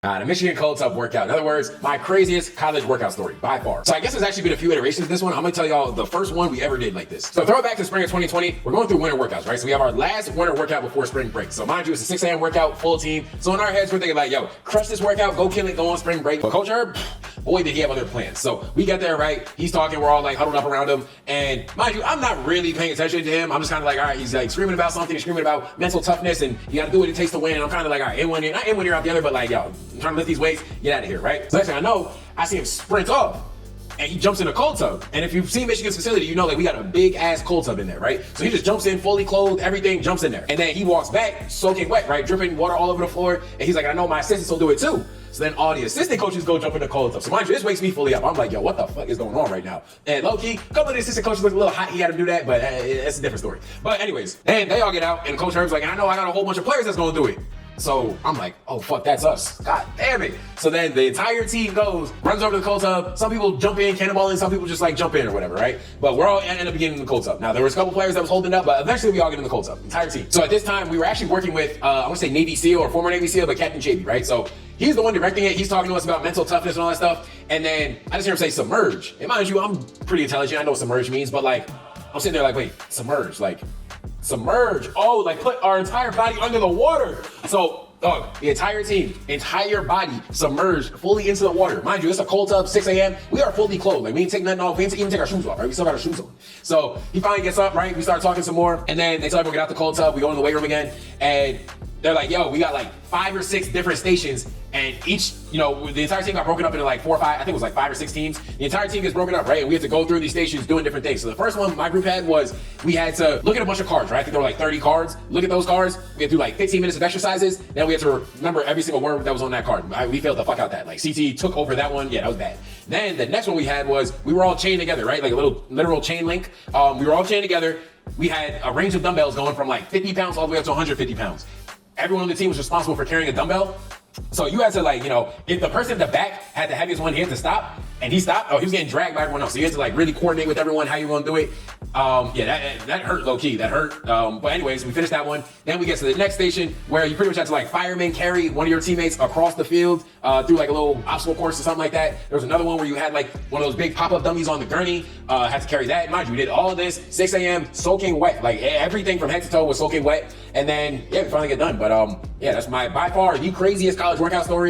The Michigan Cold Tub workout. In other words, my craziest college workout story by far. So I guess there's actually been a few iterations of this one. I'm gonna tell y'all the first one we ever did like this. So throw it back to spring of 2020. We're going through winter workouts, right? So we have our last winter workout before spring break. So mind you, it's a 6 a.m. workout, full team. So in our heads, we're thinking like, yo, crush this workout, go kill it, go on spring break. But Coach Herb, boy, did he have other plans. So we get there, right? He's talking, we're all like huddled up around him. And mind you, I'm not really paying attention to him. I'm just kind of like, all right, he's like screaming about something, he's screaming about mental toughness, and you gotta do what it takes to win. And I'm kind of like, all right, in one ear, not in one ear, out the other, but like, yo, I'm trying to lift these weights, get out of here, right? So next thing I know, I see him sprint off. And he jumps in a cold tub. And if you've seen Michigan's facility, you know like we got a big ass cold tub in there, right? So he just jumps in, fully clothed, everything, jumps in there. And then he walks back, soaking wet, right? Dripping water all over the floor. And he's like, I know my assistants will do it too. So then all the assistant coaches go jump in the cold tub. So mind you, this wakes me fully up. I'm like, yo, what the fuck is going on right now? And low-key, a couple of the assistant coaches look a little hot. He had to do that, but it's a different story. But anyways, and they all get out, and Coach Herb's like, I know I got a whole bunch of players that's gonna do it. So I'm like, oh fuck, that's us. God damn it. So then the entire team goes, runs over to the cold tub. Some people jump in, cannonball in, some people just like jump in or whatever, right? But we're all end up getting in the cold tub. Now there was a couple players that was holding up, but eventually we all get in the cold tub, entire team. So at this time, we were actually working with, I want to say Navy SEAL or former Navy SEAL, but Captain JB, right? So he's the one directing it. He's talking to us about mental toughness and all that stuff. And then I just hear him say submerge. And mind you, I'm pretty intelligent. I know what submerge means, but like, I'm sitting there like, wait, submerge, like submerge. Oh, like put our entire body under the water. So the entire team, entire body submerged fully into the water. Mind you, it's a cold tub, 6 a.m. We are fully clothed. Like we didn't take nothing off. We didn't even take our shoes off, right? We still got our shoes on. So he finally gets up, right? We start talking some more. And then they tell everyone get out the cold tub. We go in the weight room again. And they're like, yo, we got like 5 or 6 different stations, and each, you know, the entire team got broken up into like 4 or 5, I think it was like 5 or 6 teams. The entire team gets broken up, right? And we have to go through these stations doing different things. So the first one my group had was we had to look at a bunch of cards, right? I think there were like 30 cards. Look at those cards. We had to do like 15 minutes of exercises. Then we had to remember every single word that was on that card. We failed the fuck out that. Like CT took over that one. Yeah, that was bad. Then the next one we had was we were all chained together, right? Like a little literal chain link. We were all chained together. We had a range of dumbbells going from like 50 pounds all the way up to 150 pounds. Everyone on the team was responsible for carrying a dumbbell. So you had to like, you know, if the person in the back had the heaviest one, he had to stop, and he stopped. Oh, he was getting dragged by everyone else. So you had to like really coordinate with everyone how you were gonna do it. Yeah, that hurt low key. That hurt. But anyways, we finished that one. Then we get to the next station where you pretty much had to like fireman carry one of your teammates across the field through like a little obstacle course or something like that. There was another one where you had like one of those big pop-up dummies on the gurney. Had to carry that. Mind you, we did all of this 6 a.m. soaking wet. Like everything from head to toe was soaking wet. And then yeah, we finally get done. But yeah, that's my by far the craziest college workout story.